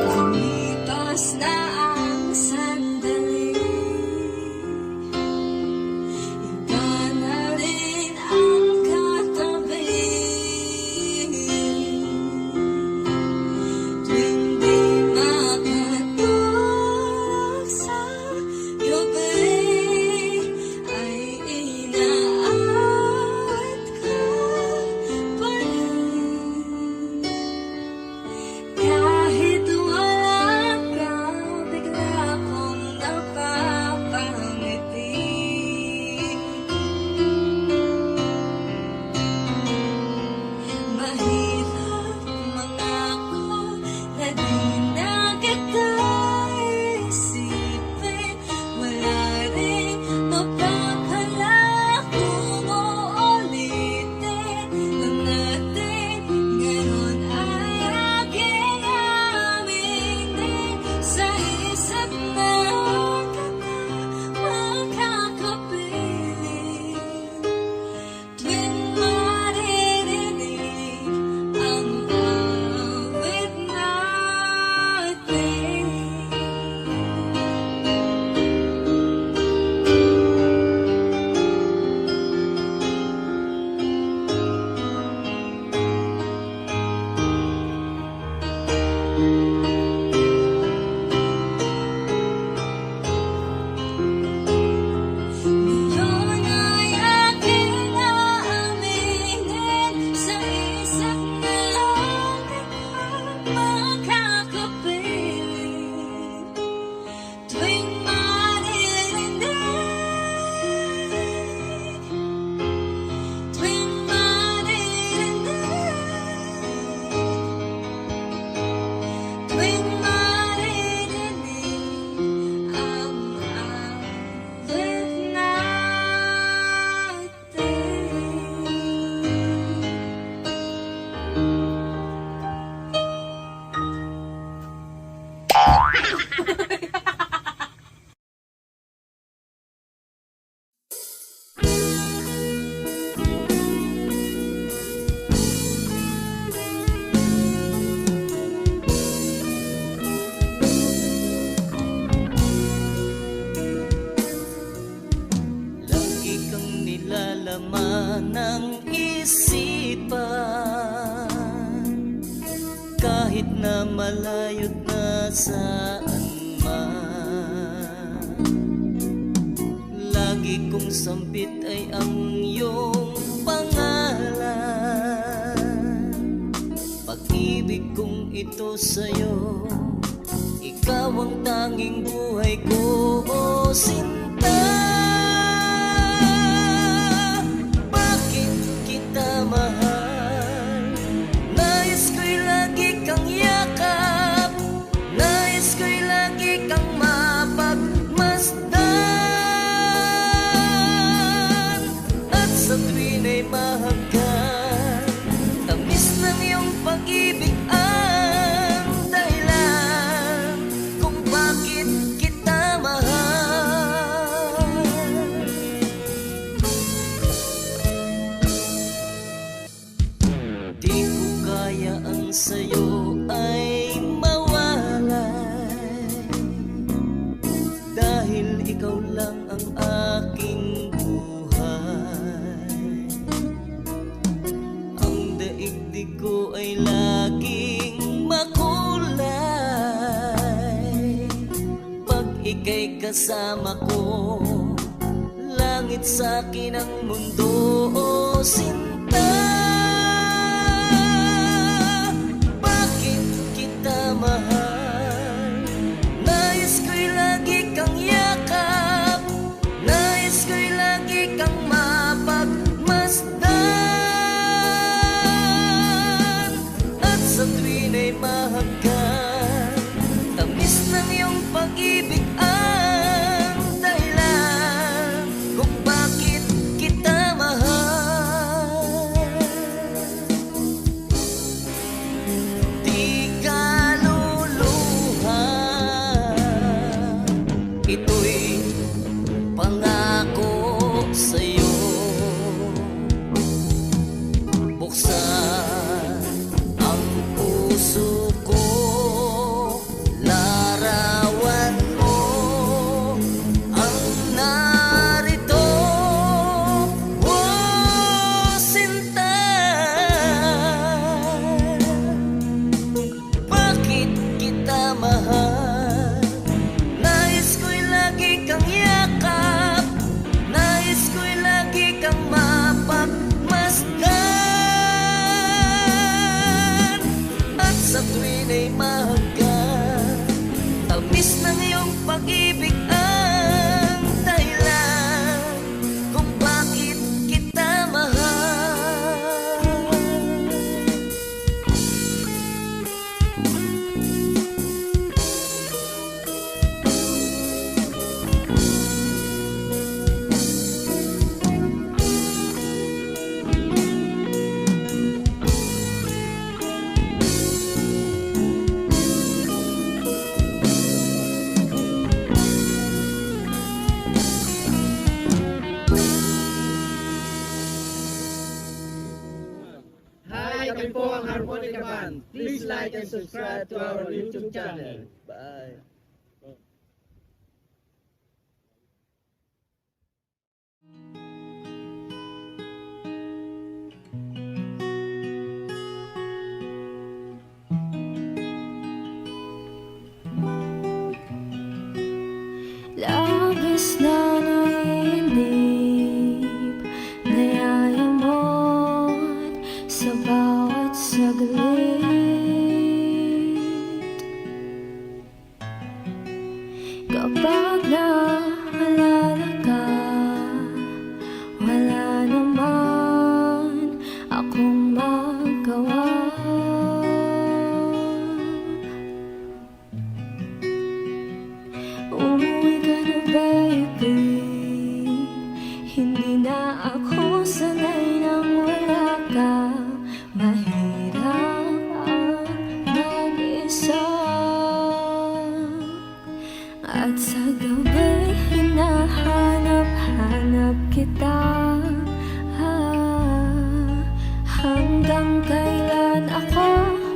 Lumipas na ang sandali, iba na rin ang katabi. Tuwing di makatulog sa gabi, ay inaawat ka pa rin. Kahit wala ka, bigla kong napapangiti. Mahirap mangako na di na kita isipin. Wala rin mapapala kung uulitin lang natin. Ngayon ay aking aminin sa isip na kita makakapiling. Tuwing maririnig ang awit natin. Ngayon ay aking aaminin sa isip na kita makakapiling. Tuwing maririnig, tuwing maririnig, tuwing maririnig ang awit Lagi kang nilalaman ng isipan, kahit na malayo't nasaan man. Lagi kong sambit ay ang iyong pangalan. Pag-ibig kong ito sa'yo, ikaw ang tanging buhay ko, o sinta. Bakit kita mahal? Nais ko'y lagi kang yakap, nais ko'y lagi kang mapagmasdan. At sa tuwin ay mahagkan, tamis ng iyong pag-ibig ang dahilan kung bakit kita mahal. Di ko kaya ang sayo ay mawalay, dahil ikaw lang ang aking buhay. Ang daigdig ko ay ay laging makulay. Pag ika'y kasama ko, langit sa'kin ang mundo, o sinta. Bakit kita mahal? Nais ko'y lagi kang yakap, nais ko'y lagi kang mapagmasdan. At sa tuwin ay mahagkan, tamis ng iyong pag-ibig ang dahilan kung bakit kita mahal. Di ka luluha, ito'y pangako sa'yo. Buksan ang puso ko, larawan mo ang narito, oh sinta. Bakit kita mahal? Nais ko'y lagi kang yakap, nais ko'y lagi kang mapagmasdan. At sa tuwin ay mahagkan, tamis ng iyong pag-ibig ang dahilan kung bakit kita mahal. Hi, kami po ang Harmonica Band. Please like and subscribe to our YouTube channel. Bye. Labis na nainip, nayayamot sa bawat saglit. Kapag naalala ka, wala naman akong magawa. Umuwi ka na baby, hindi na ako sanay nang wala ka. Mahirap ang mag-isa, at sa gabi hinahanap-hanap kita. Hanggang kailan ako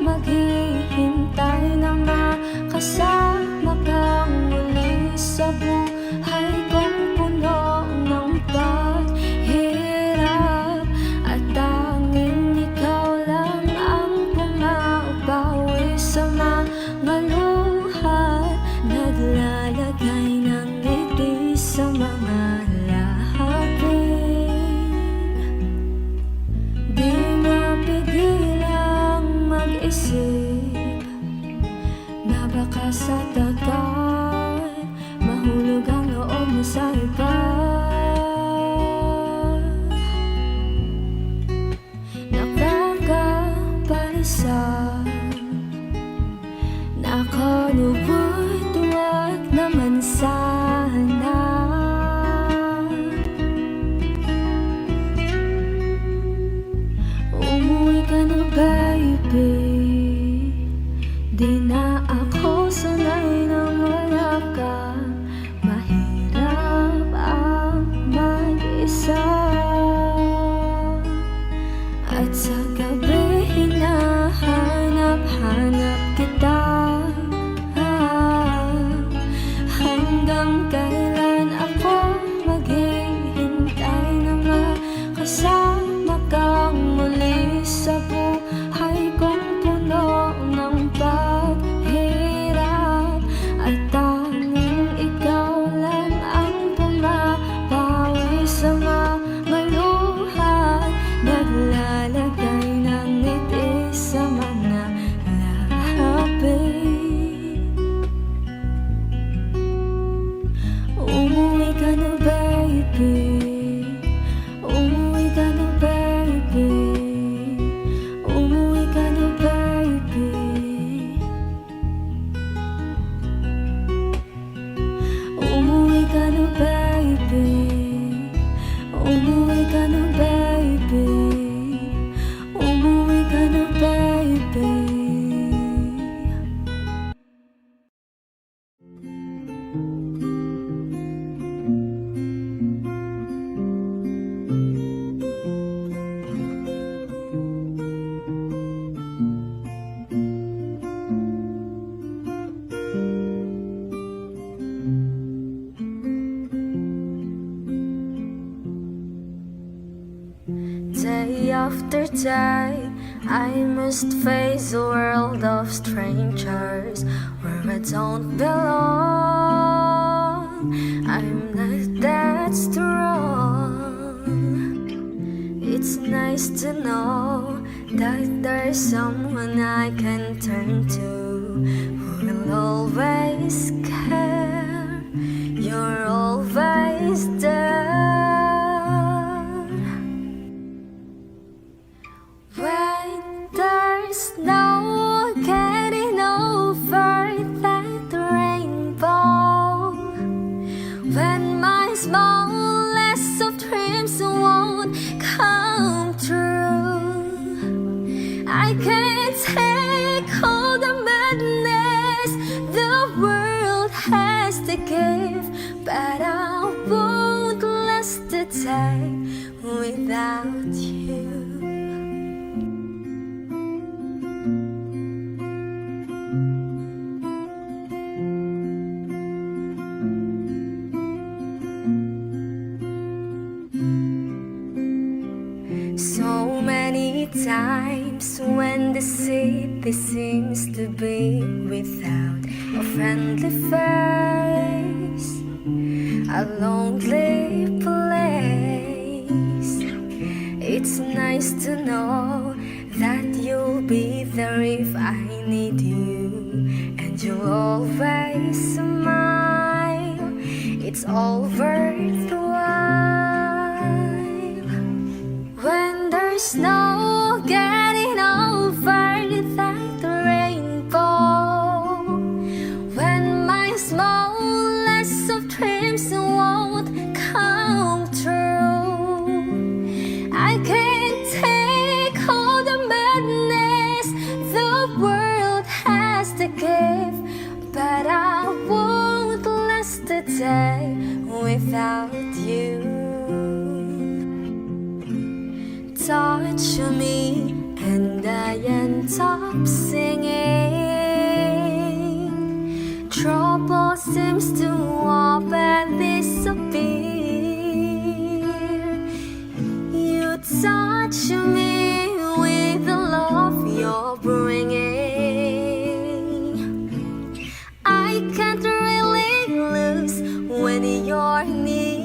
maghihintay na makasama kang muli sa buhay kong puno ng paghirap, at tanging ikaw lang ang pumaupawi sa mga luha, naglalagay ng ngiti sa mga lahabin. Di mapigilang mag-isip na baka sa tagal mahulog ang loob mo sa iba. Nakakapalisan, nakalubot, wag naman sana. Umuwi ka na baby, di na ako sanay nang wala ka. Mahirap ang mag-isa, at sa gabi hinahanap-hanap kita. Hanggang kailan ako maghihintay na makasama kang muli sa buhay kong na, baby. Day after day, I must face a world of strangers where I don't belong. I'm not that strong. It's nice to know that there's someone I can turn to who will always care. You're always there. When there's no getting over that rainbow, when my smallest of dreams won't come true, I can't take all the madness the world has to give, but I won't last a day without you. So many times when the city seems to be without a friendly face, a lonely place, it's nice to know that you'll be there if I need you, and you'll always smile. It's all worthwhile. When there's no getting over that rainbow, when my smallest of dreams won't come true, I can't take all the madness the world has to give, but I won't last a day without you. Touch me and I end up singing. Trouble seems to up and disappear. You touch me with the love you're bringing. I can't really lose when you're near.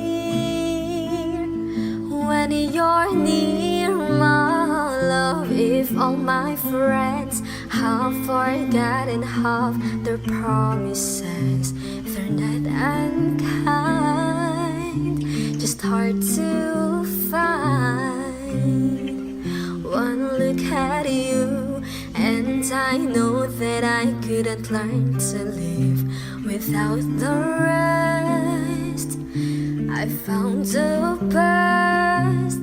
When you're near, my love, if all my friends have forgotten half their promises, they're not unkind, just hard to find. One look at you and I know that I couldn't learn to live without the rest. I found the best.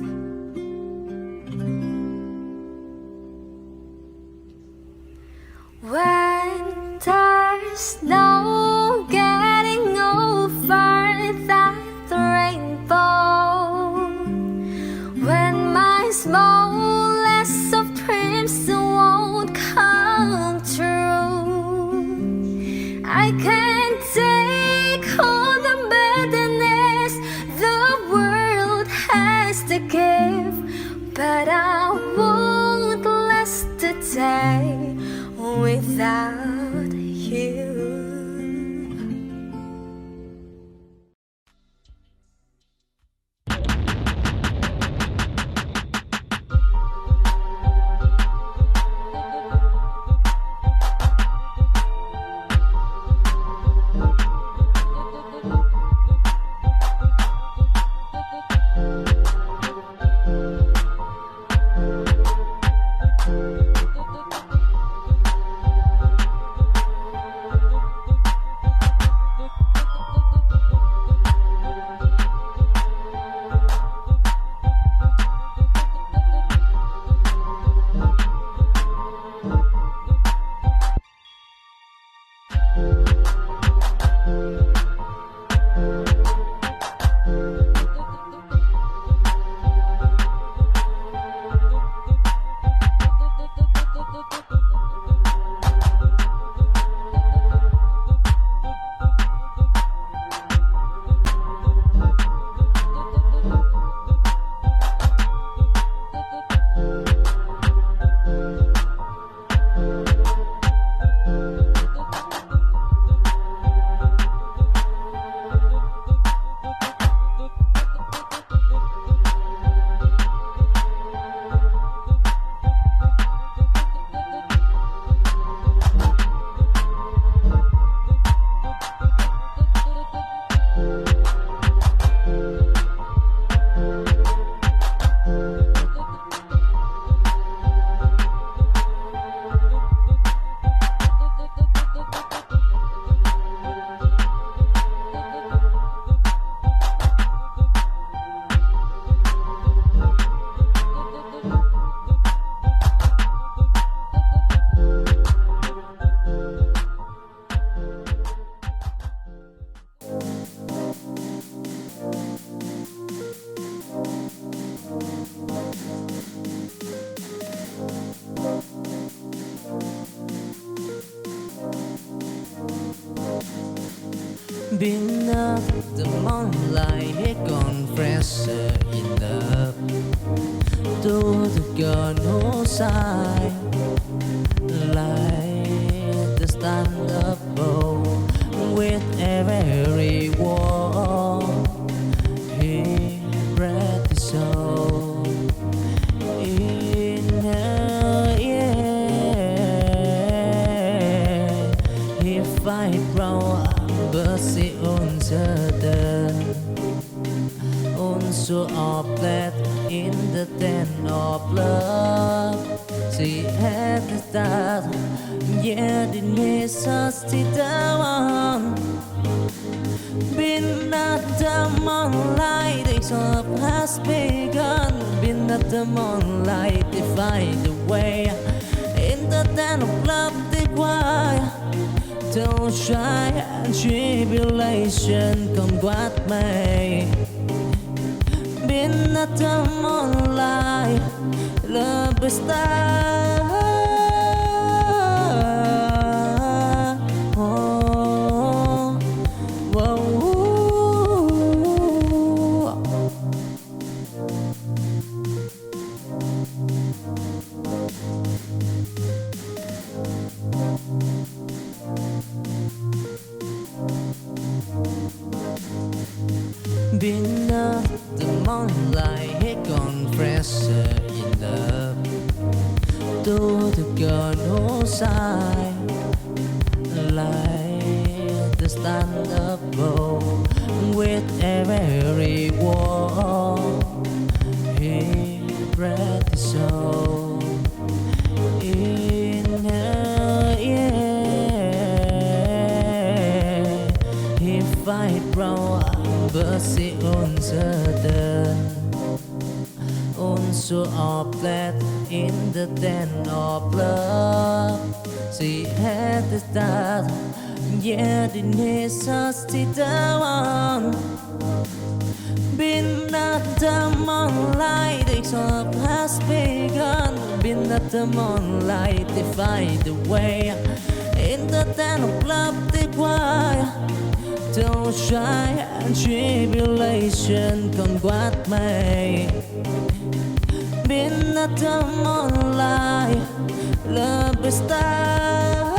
When there's no getting over that rainbow, when my smallest of dreams won't come true, I can't take all the madness the world has to give, but I won't last a day without you. Beneath the moonlight, he confessed in love to the girl who sighed like the stand above. With every word, he breathed his soul in her ear. He fight wrong, but she uncertain. Also oplet in the tent of love. She had the start, yet it needs us to down. Been at the moonlight, the love has begun. Been at the moonlight, they find the way. In the tent of love, they cry. Don't shy and tribulation come what may. Been at the moonlight, love is there. Oh, whoa. Beneath the moonlight, he confessed in love to the girl who sighed like the stand above. With every word, he breathed his soul in her ear. He fight wrong, but she uncertain. Also oplet in the tent of love. She had the start, yet it needs us to down. Been at the moonlight, the love has begun. Been at the moonlight, they find the way. In the tent of love, they cry. Don't shy and tribulation come what may. Been at the moonlight, love is there.